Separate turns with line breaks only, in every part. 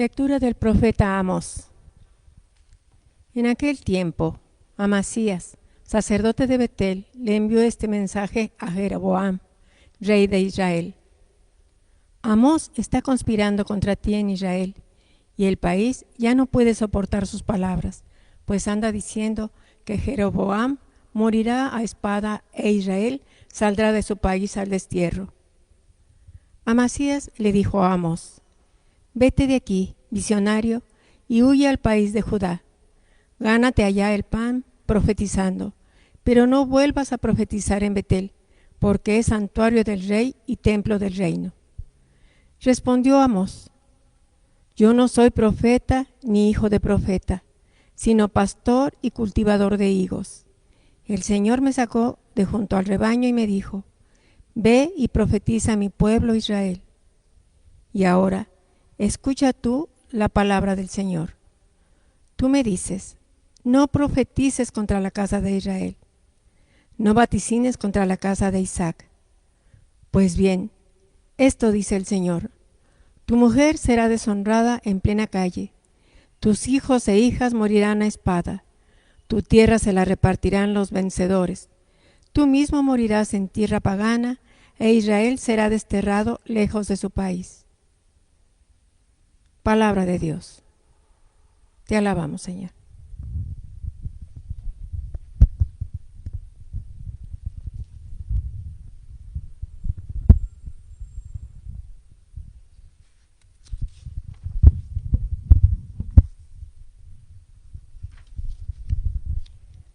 Lectura del profeta Amós. En aquel tiempo, Amasías, sacerdote de Betel, le envió este mensaje a Jeroboam, rey de Israel. Amós está conspirando contra ti en Israel, y el país ya no puede soportar sus palabras, pues anda diciendo que Jeroboam morirá a espada e Israel saldrá de su país al destierro. Amasías le dijo a Amós: vete de aquí, visionario, y huye al país de Judá. Gánate allá el pan profetizando, pero no vuelvas a profetizar en Betel, porque es santuario del rey y templo del reino. Respondió Amós: yo no soy profeta ni hijo de profeta, sino pastor y cultivador de higos. El Señor me sacó de junto al rebaño y me dijo: ve y profetiza a mi pueblo Israel. Y ahora, escucha tú la palabra del Señor. Tú me dices: no profetices contra la casa de Israel, no vaticines contra la casa de Isaac. Pues bien, esto dice el Señor: tu mujer será deshonrada en plena calle, tus hijos e hijas morirán a espada, tu tierra se la repartirán los vencedores, tú mismo morirás en tierra pagana, e Israel será desterrado lejos de su país. Palabra de Dios. Te alabamos, Señor.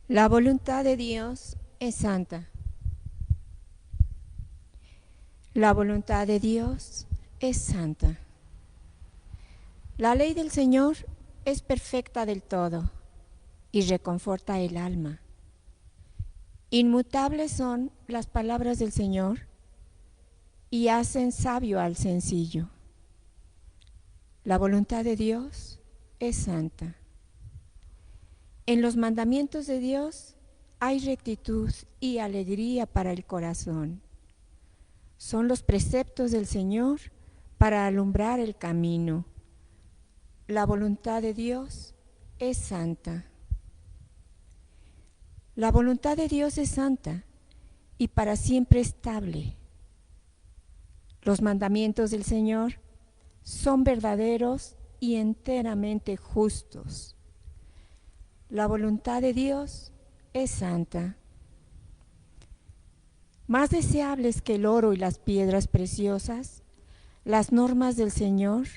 La voluntad de Dios es santa. La voluntad de Dios es santa. La ley del Señor es perfecta del todo y reconforta el alma. Inmutables son las palabras del Señor y hacen sabio al sencillo. La voluntad de Dios es santa. En los mandamientos de Dios hay rectitud y alegría para el corazón. Son los preceptos del Señor para alumbrar el camino. La voluntad de Dios es santa. La voluntad de Dios es santa y para siempre estable. Los mandamientos del Señor son verdaderos y enteramente justos. La voluntad de Dios es santa. Más deseables que el oro y las piedras preciosas, las normas del Señor,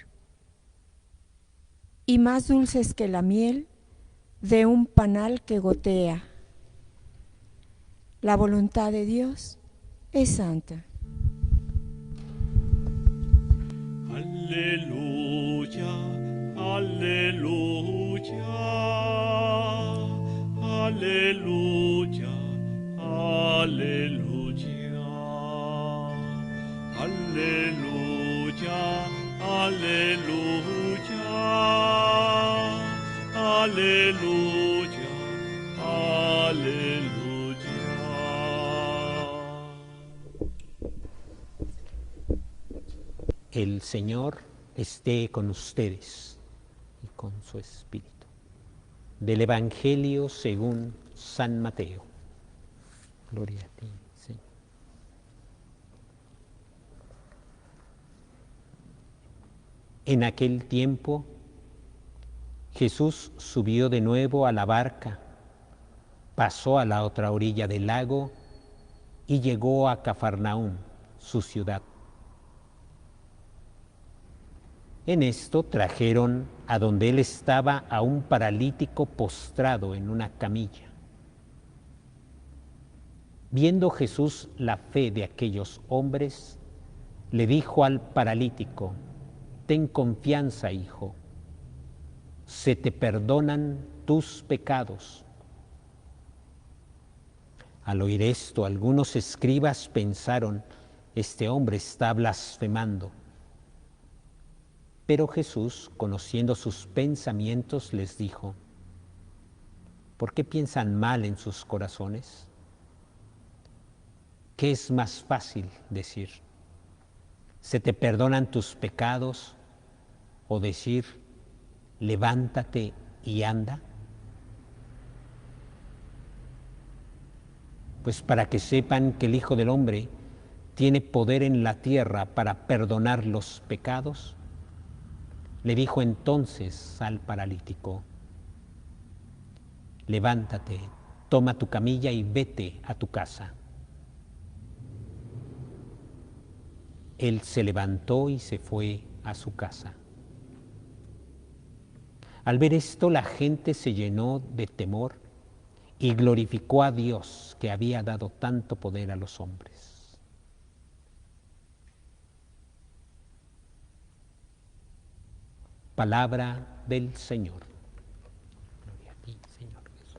y más dulces que la miel de un panal que gotea. La voluntad de Dios es santa.
Aleluya, aleluya, aleluya, aleluya, aleluya, aleluya, aleluya, aleluya.
El Señor esté con ustedes y con su espíritu. Del Evangelio según San Mateo. Gloria a ti, Señor. En aquel tiempo, Jesús subió de nuevo a la barca, pasó a la otra orilla del lago y llegó a Cafarnaúm, su ciudad. En esto trajeron a donde él estaba a un paralítico postrado en una camilla. Viendo Jesús la fe de aquellos hombres, le dijo al paralítico: ten confianza, hijo, se te perdonan tus pecados. Al oír esto, algunos escribas pensaron: este hombre está blasfemando. Pero Jesús, conociendo sus pensamientos, les dijo: ¿por qué piensan mal en sus corazones? ¿Qué es más fácil decir: se te perdonan tus pecados? o decir, levántate y anda? Pues para que sepan que el Hijo del Hombre tiene poder en la tierra para perdonar los pecados, le dijo entonces al paralítico, levántate, toma tu camilla y vete a tu casa. Él se levantó y se fue a su casa. Al ver esto, la gente se llenó de temor y glorificó a Dios que había dado tanto poder a los hombres. Palabra del Señor. Gloria a ti, Señor Jesús.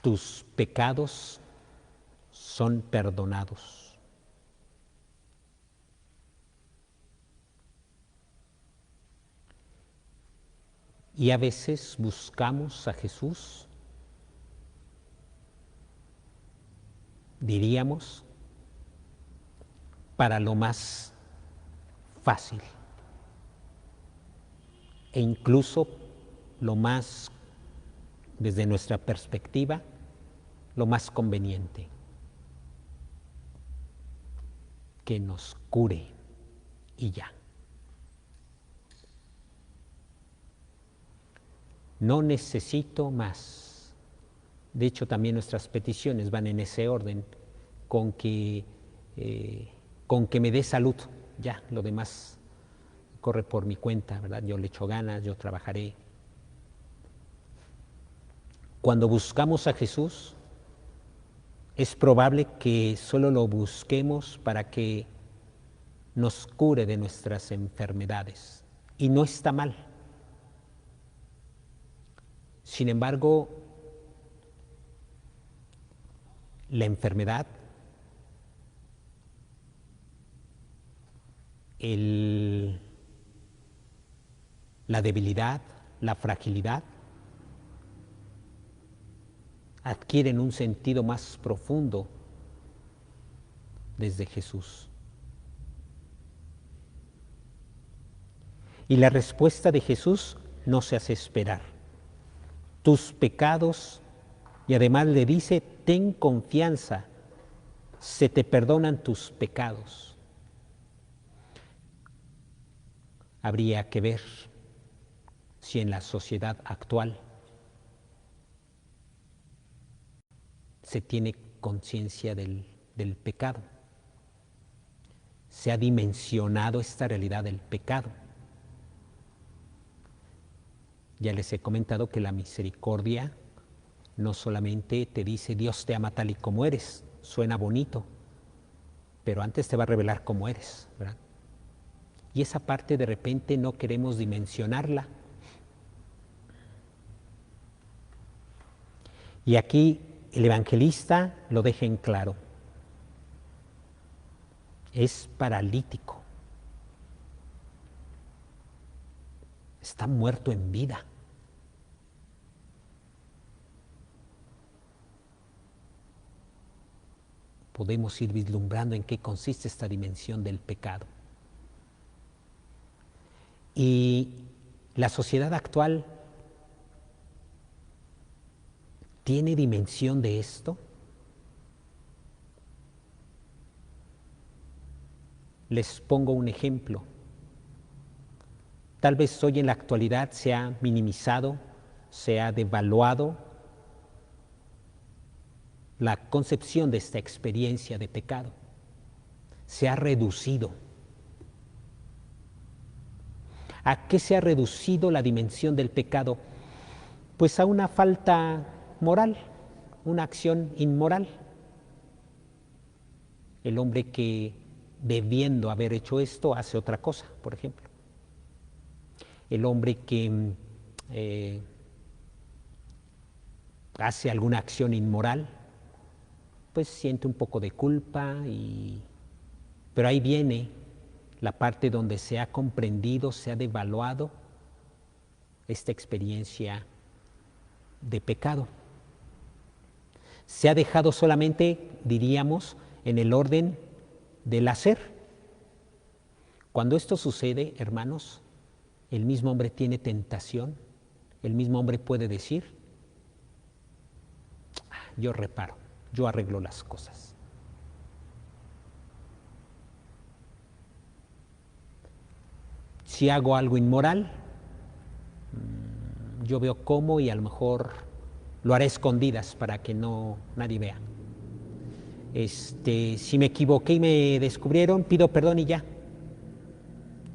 Tus pecados son perdonados. Y a veces buscamos a Jesús, diríamos, para lo más fácil e incluso lo más, desde nuestra perspectiva, lo más conveniente, que nos cure y ya. No necesito más. De hecho, también nuestras peticiones van en ese orden, con que me dé salud, ya, lo demás corre por mi cuenta, ¿verdad? Yo le echo ganas, yo trabajaré. Cuando buscamos a Jesús, es probable que solo lo busquemos para que nos cure de nuestras enfermedades. Y no está mal. Sin embargo, la enfermedad, la debilidad, la fragilidad, adquieren un sentido más profundo desde Jesús. Y la respuesta de Jesús no se hace esperar. Tus pecados, y además le dice, ten confianza, se te perdonan tus pecados. Habría que ver si en la sociedad actual se tiene conciencia del pecado. Se ha dimensionado esta realidad del pecado. Ya les he comentado que la misericordia no solamente te dice Dios te ama tal y como eres, suena bonito, pero antes te va a revelar cómo eres, ¿verdad? Y esa parte de repente no queremos dimensionarla. Y aquí el evangelista lo deja en claro. Es paralítico. Está muerto en vida. Podemos ir vislumbrando en qué consiste esta dimensión del pecado. Y la sociedad actual tiene dimensión de esto. Les pongo un ejemplo. Tal vez hoy en la actualidad se ha minimizado, se ha devaluado la concepción de esta experiencia de pecado. Se ha reducido. ¿A qué se ha reducido la dimensión del pecado? Pues a una falta moral, una acción inmoral. El hombre que, debiendo haber hecho esto, hace otra cosa, por ejemplo. El hombre que hace alguna acción inmoral, pues siente un poco de culpa, pero ahí viene la parte donde se ha comprendido, se ha devaluado esta experiencia de pecado. Se ha dejado solamente, diríamos, en el orden del hacer. Cuando esto sucede, hermanos, el mismo hombre tiene tentación, el mismo hombre puede decir, yo reparo, yo arreglo las cosas. Si hago algo inmoral, yo veo cómo y a lo mejor lo haré a escondidas para que nadie vea. Si me equivoqué y me descubrieron, pido perdón y ya.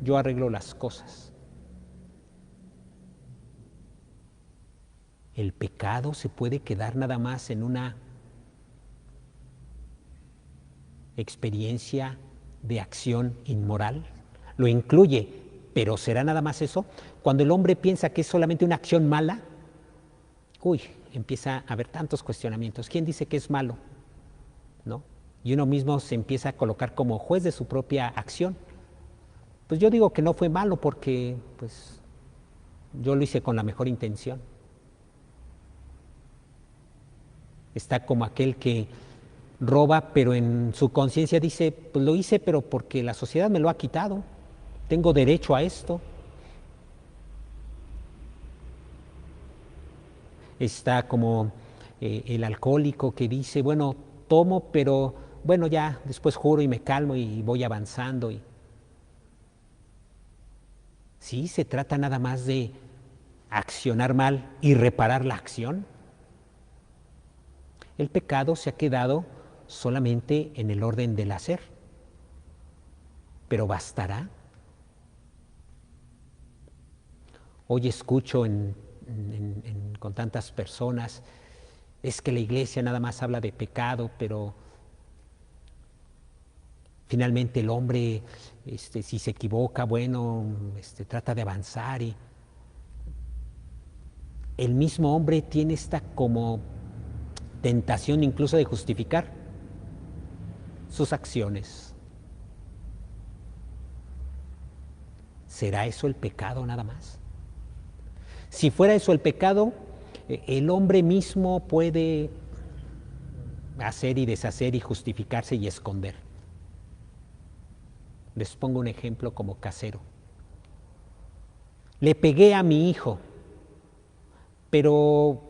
Yo arreglo las cosas. El pecado se puede quedar nada más en una experiencia de acción inmoral. Lo incluye, pero ¿será nada más eso? Cuando el hombre piensa que es solamente una acción mala, empieza a haber tantos cuestionamientos. ¿Quién dice que es malo? ¿No? Y uno mismo se empieza a colocar como juez de su propia acción. Pues yo digo que no fue malo porque pues, yo lo hice con la mejor intención. Está como aquel que roba, pero en su conciencia dice, pues lo hice, pero porque la sociedad me lo ha quitado. Tengo derecho a esto. Está como el alcohólico que dice, bueno, tomo, pero bueno, ya después juro y me calmo y voy avanzando. Sí, se trata nada más de accionar mal y reparar la acción. El pecado se ha quedado solamente en el orden del hacer. ¿Pero bastará? Hoy escucho con tantas personas, es que la iglesia nada más habla de pecado, pero finalmente el hombre, si se equivoca, bueno, trata de avanzar y el mismo hombre tiene esta como tentación incluso de justificar sus acciones. ¿Será eso el pecado nada más? Si fuera eso el pecado, el hombre mismo puede hacer y deshacer y justificarse y esconder. Les pongo un ejemplo como casero. Le pegué a mi hijo, pero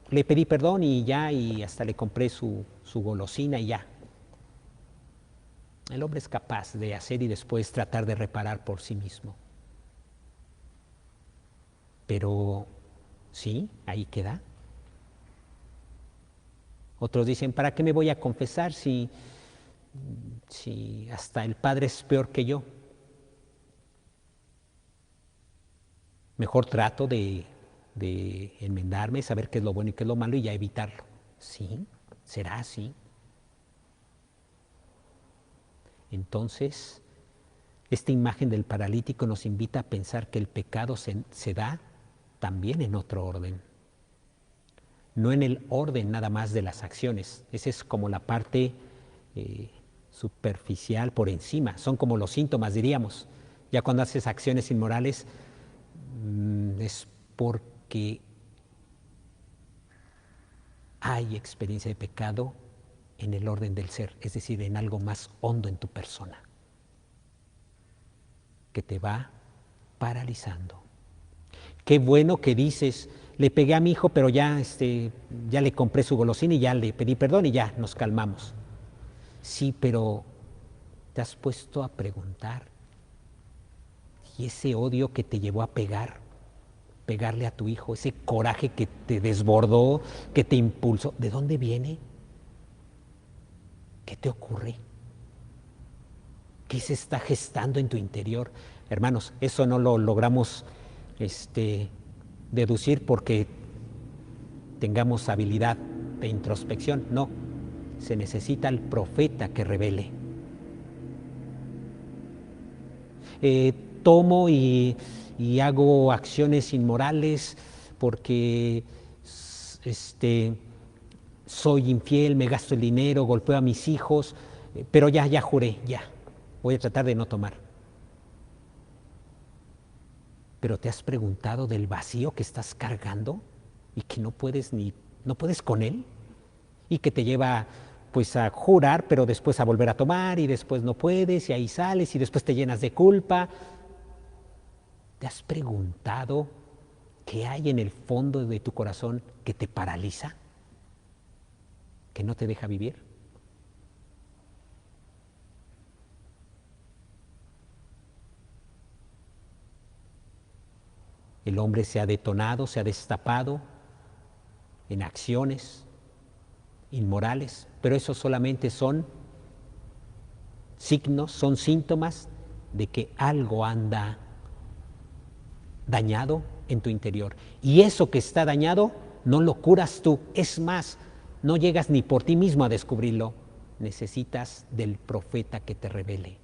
le pedí perdón y ya, y hasta le compré su golosina y ya. El hombre es capaz de hacer y después tratar de reparar por sí mismo. Pero sí, ahí queda. Otros dicen, ¿para qué me voy a confesar si hasta el padre es peor que yo? Mejor trato de enmendarme, saber qué es lo bueno y qué es lo malo y ya evitarlo. ¿Sí? ¿Será así? Entonces, esta imagen del paralítico nos invita a pensar que el pecado se da también en otro orden. No en el orden nada más de las acciones. Esa es como la parte superficial por encima. Son como los síntomas, diríamos. Ya cuando haces acciones inmorales es porque hay experiencia de pecado en el orden del ser, es decir, en algo más hondo en tu persona, que te va paralizando. Qué bueno que dices, le pegué a mi hijo, pero ya le compré su golosina y ya le pedí perdón y ya nos calmamos. Sí, pero ¿te has puesto a preguntar? ¿Y ese odio que te llevó a pegarle a tu hijo, ese coraje que te desbordó, que te impulsó, ¿de dónde viene? ¿Qué te ocurre? ¿Qué se está gestando en tu interior? Hermanos, eso no lo logramos deducir porque tengamos habilidad de introspección. No, se necesita el profeta que revele. Tomo y hago acciones inmorales porque soy infiel, me gasto el dinero, golpeo a mis hijos, pero ya juré, ya, voy a tratar de no tomar. Pero ¿te has preguntado del vacío que estás cargando y que no puedes con él? Y que te lleva pues a jurar, pero después a volver a tomar y después no puedes y ahí sales y después te llenas de culpa. ¿Te has preguntado qué hay en el fondo de tu corazón que te paraliza? ¿Que no te deja vivir? El hombre se ha detonado, se ha destapado en acciones inmorales, pero eso solamente son signos, son síntomas de que algo anda dañado en tu interior. Y eso que está dañado no lo curas tú, es más, no llegas ni por ti mismo a descubrirlo, necesitas del profeta que te revele.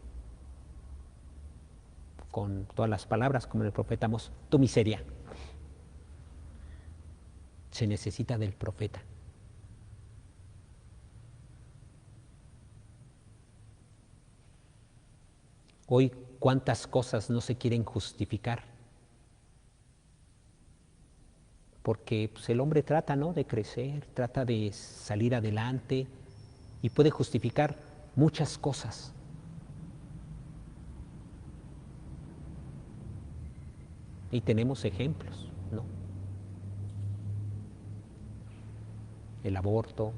Con todas las palabras, como el profeta Amós, tu miseria. Se necesita del profeta. Hoy, ¿cuántas cosas no se quieren justificar? Porque pues, el hombre trata, ¿no?, de crecer, trata de salir adelante y puede justificar muchas cosas. Y tenemos ejemplos, ¿no? El aborto,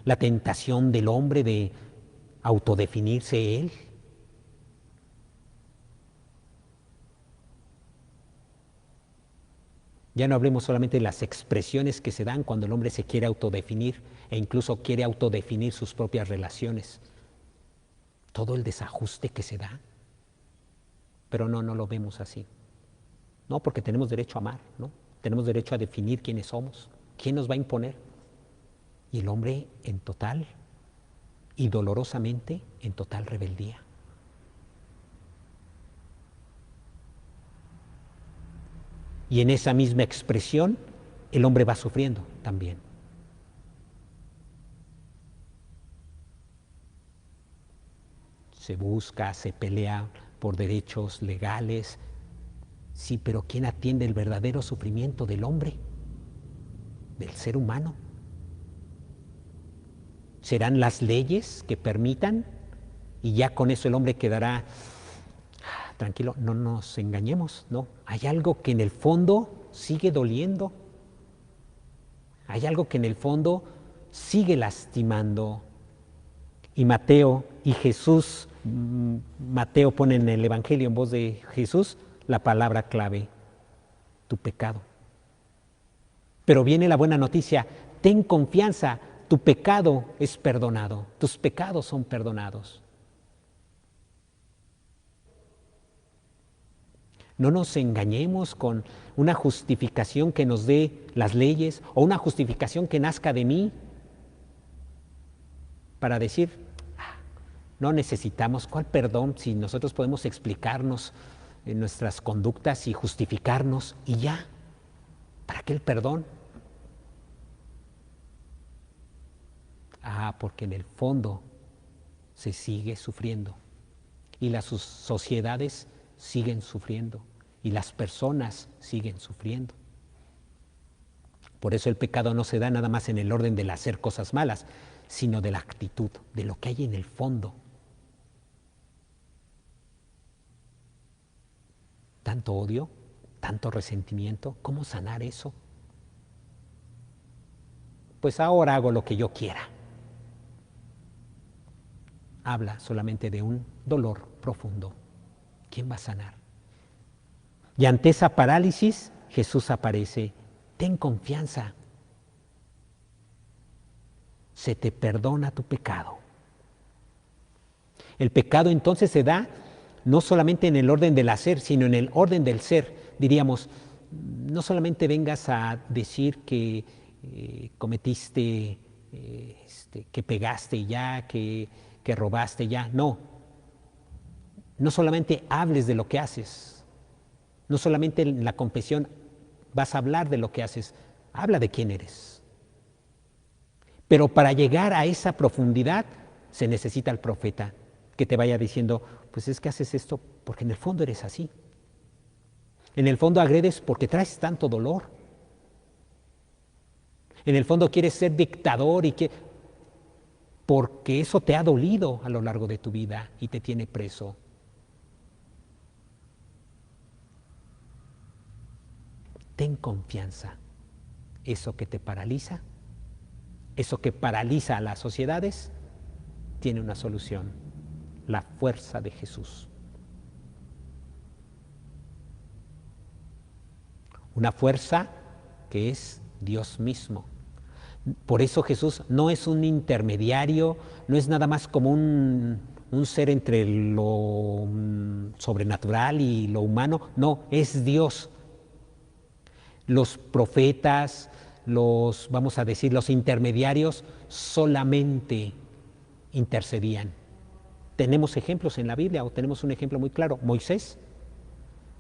la tentación del hombre de autodefinirse él. Ya no hablemos solamente de las expresiones que se dan cuando el hombre se quiere autodefinir e incluso quiere autodefinir sus propias relaciones. Todo el desajuste que se da. Pero no lo vemos así. No, porque tenemos derecho a amar, ¿no? Tenemos derecho a definir quiénes somos, quién nos va a imponer. Y el hombre en total y dolorosamente en total rebeldía. Y en esa misma expresión el hombre va sufriendo también. Se busca, se pelea por derechos legales. Sí, pero ¿quién atiende el verdadero sufrimiento del hombre, del ser humano? ¿Serán las leyes que permitan y ya con eso el hombre quedará tranquilo? No nos engañemos, no. Hay algo que en el fondo sigue doliendo. Hay algo que en el fondo sigue lastimando. Y Mateo y Jesús, Mateo pone en el Evangelio en voz de Jesús la palabra clave, tu pecado. Pero viene la buena noticia, ten confianza, tu pecado es perdonado, tus pecados son perdonados. No nos engañemos con una justificación que nos dé las leyes o una justificación que nazca de mí para decir, no necesitamos, ¿cuál perdón? Si nosotros podemos explicarnos en nuestras conductas y justificarnos y ya, ¿para qué el perdón? Porque en el fondo se sigue sufriendo y las sociedades siguen sufriendo y las personas siguen sufriendo. Por eso el pecado no se da nada más en el orden del hacer cosas malas, sino de la actitud, de lo que hay en el fondo. Tanto odio, tanto resentimiento, ¿cómo sanar eso? Pues ahora hago lo que yo quiera. Habla solamente de un dolor profundo. ¿Quién va a sanar? Y ante esa parálisis, Jesús aparece. Ten confianza. Se te perdona tu pecado. El pecado entonces se da no solamente en el orden del hacer, sino en el orden del ser. Diríamos, no solamente vengas a decir que cometiste, que pegaste ya, que robaste ya. No solamente hables de lo que haces, no solamente en la confesión vas a hablar de lo que haces, habla de quién eres. Pero para llegar a esa profundidad se necesita el profeta que te vaya diciendo, pues es que haces esto porque en el fondo eres así. En el fondo agredes porque traes tanto dolor. En el fondo quieres ser dictador porque eso te ha dolido a lo largo de tu vida y te tiene preso. Ten confianza. Eso que te paraliza, eso que paraliza a las sociedades, tiene una solución: la fuerza de Jesús. Una fuerza que es Dios mismo. Por eso Jesús no es un intermediario, no es nada más como un ser entre lo sobrenatural y lo humano, no, es Dios. Los profetas, vamos a decir, los intermediarios solamente intercedían. Tenemos ejemplos en la Biblia, o tenemos un ejemplo muy claro: Moisés,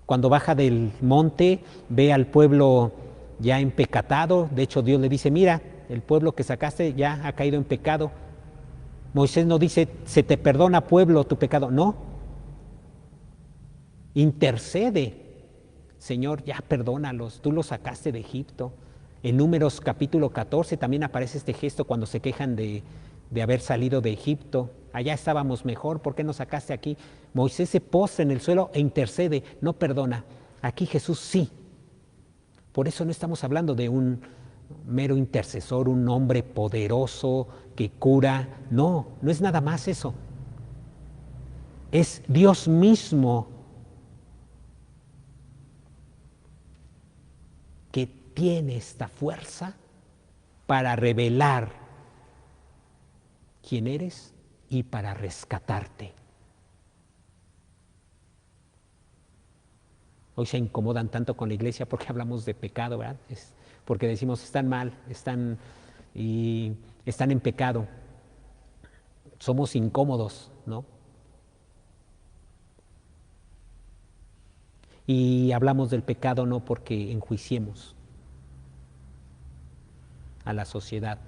cuando baja del monte, ve al pueblo ya empecatado. De hecho, Dios le dice, mira, el pueblo que sacaste ya ha caído en pecado. Moisés no dice, se te perdona, pueblo, tu pecado. No. Intercede. Señor, ya perdónalos, tú los sacaste de Egipto. En Números capítulo 14 también aparece este gesto cuando se quejan de haber salido de Egipto. Allá estábamos mejor, ¿por qué nos sacaste aquí? Moisés se postra en el suelo e intercede, no perdona. Aquí Jesús sí. Por eso no estamos hablando de un mero intercesor, un hombre poderoso que cura. No, no es nada más eso. Es Dios mismo que tiene esta fuerza para revelar quién eres y para rescatarte. Hoy se incomodan tanto con la iglesia porque hablamos de pecado, ¿verdad? Porque decimos, están mal, están en pecado. Somos incómodos, ¿no? Y hablamos del pecado no porque enjuiciemos a la sociedad.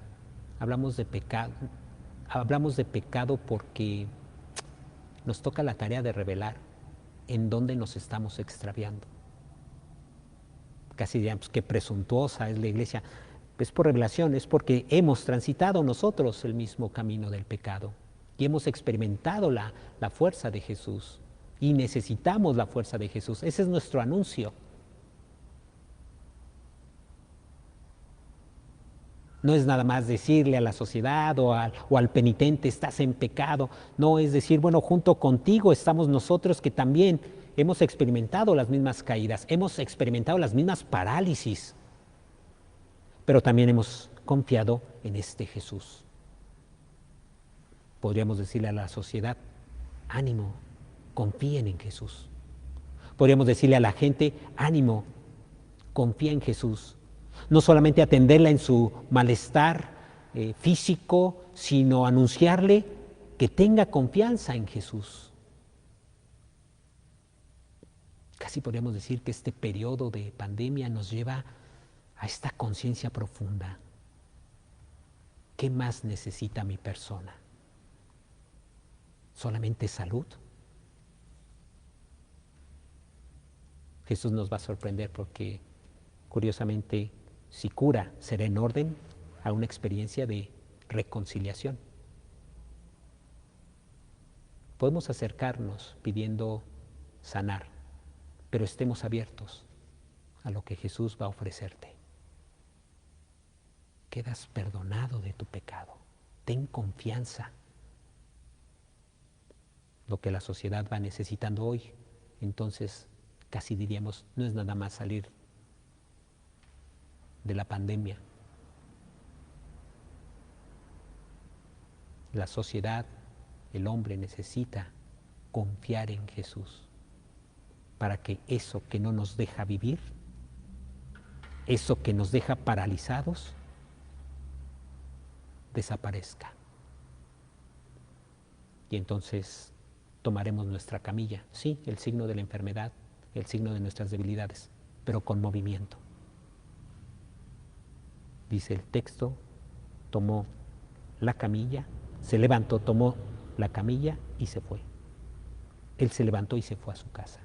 Hablamos de pecado porque nos toca la tarea de revelar en dónde nos estamos extraviando. Casi diríamos, qué presuntuosa es la iglesia. Es por revelación, es porque hemos transitado nosotros el mismo camino del pecado y hemos experimentado la fuerza de Jesús y necesitamos la fuerza de Jesús. Ese es nuestro anuncio. No es nada más decirle a la sociedad o al penitente, estás en pecado. No, es decir, bueno, junto contigo estamos nosotros que también hemos experimentado las mismas caídas, hemos experimentado las mismas parálisis, pero también hemos confiado en este Jesús. Podríamos decirle a la sociedad, ánimo, confíen en Jesús. Podríamos decirle a la gente, ánimo, confía en Jesús. No solamente atenderla en su malestar físico, sino anunciarle que tenga confianza en Jesús. Casi podríamos decir que este periodo de pandemia nos lleva a esta conciencia profunda. ¿Qué más necesita mi persona? ¿Solamente salud? Jesús nos va a sorprender porque, curiosamente, si cura, será en orden a una experiencia de reconciliación. Podemos acercarnos pidiendo sanar, pero estemos abiertos a lo que Jesús va a ofrecerte. Quedas perdonado de tu pecado. Ten confianza. Lo que la sociedad va necesitando hoy, entonces casi diríamos, no es nada más salir de la pandemia. La sociedad, el hombre necesita confiar en Jesús para que eso que no nos deja vivir, eso que nos deja paralizados, desaparezca. Y entonces tomaremos nuestra camilla, sí, el signo de la enfermedad, el signo de nuestras debilidades, pero con movimiento. dice el texto, tomó la camilla, se levantó, tomó la camilla y se fue. Él se levantó y se fue a su casa.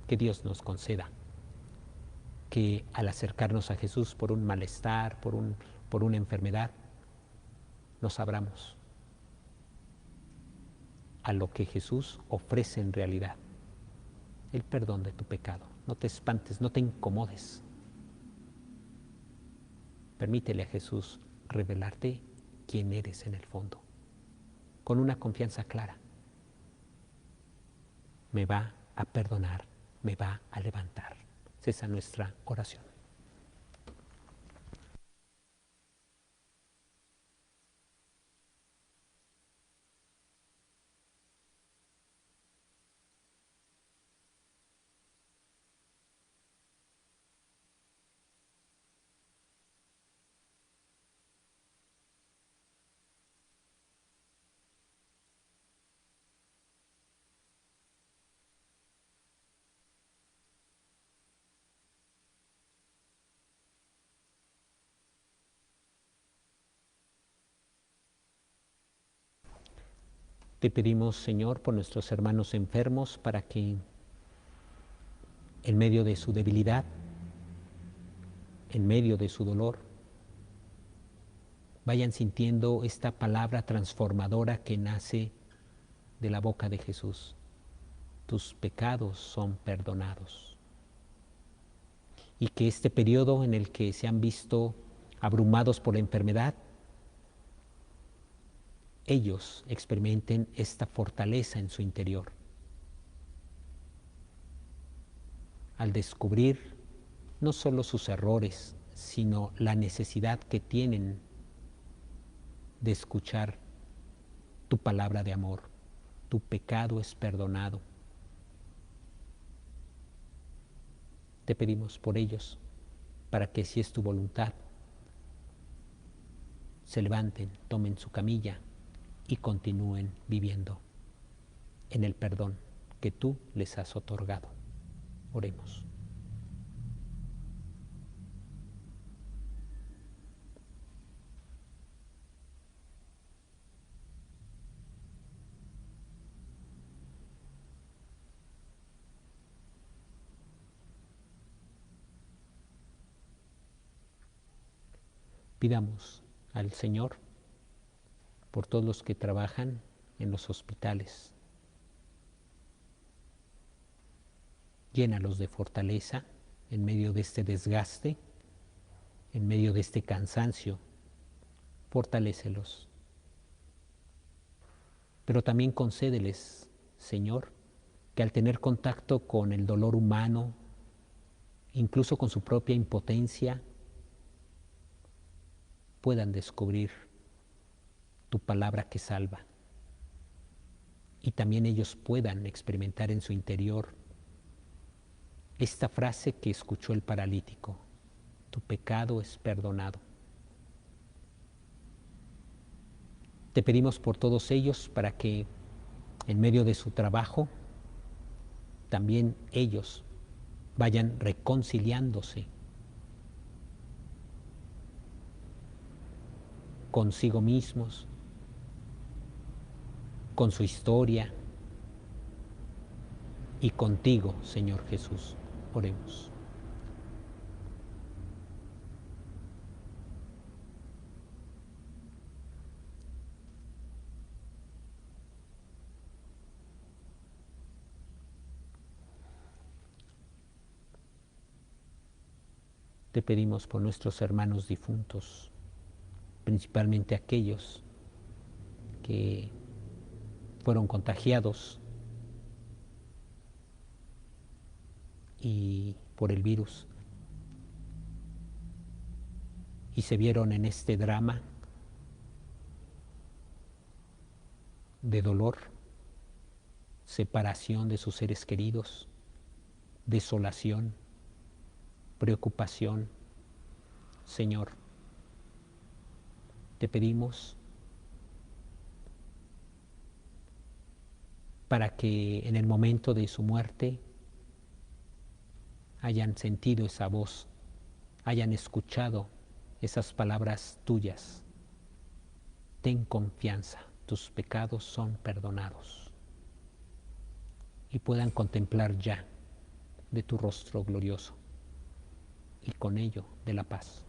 Que Dios nos conceda que al acercarnos a Jesús por un malestar, por una enfermedad, nos abramos a lo que Jesús ofrece en realidad, el perdón de tu pecado. No te espantes, no te incomodes. Permítele a Jesús revelarte quién eres en el fondo, con una confianza clara. Me va a perdonar, me va a levantar. Esa es nuestra oración. Te pedimos, Señor, por nuestros hermanos enfermos, para que en medio de su debilidad, en medio de su dolor, vayan sintiendo esta palabra transformadora que nace de la boca de Jesús. Tus pecados son perdonados. Y que este periodo en el que se han visto abrumados por la enfermedad, ellos experimenten esta fortaleza en su interior. Al descubrir no solo sus errores, sino la necesidad que tienen de escuchar tu palabra de amor. Tu pecado es perdonado. Te pedimos por ellos, para que si es tu voluntad, se levanten, tomen su camilla y continúen viviendo en el perdón que tú les has otorgado. Oremos. Pidamos al Señor por todos los que trabajan en los hospitales. Llénalos de fortaleza en medio de este desgaste, en medio de este cansancio. Fortalécelos. Pero también concédeles, Señor, que al tener contacto con el dolor humano, incluso con su propia impotencia, puedan descubrir tu palabra que salva. Y también ellos puedan experimentar en su interior esta frase que escuchó el paralítico: tu pecado es perdonado. Te pedimos por todos ellos para que en medio de su trabajo también ellos vayan reconciliándose consigo mismos, con su historia y contigo, Señor Jesús. Oremos. Te pedimos por nuestros hermanos difuntos, principalmente aquellos que fueron contagiados y por el virus y se vieron en este drama de dolor, separación de sus seres queridos, desolación, preocupación. Señor, te pedimos para que en el momento de su muerte hayan sentido esa voz hayan escuchado esas palabras tuyas. Ten confianza, tus pecados son perdonados. Y puedan contemplar ya de tu rostro glorioso y con ello de la paz.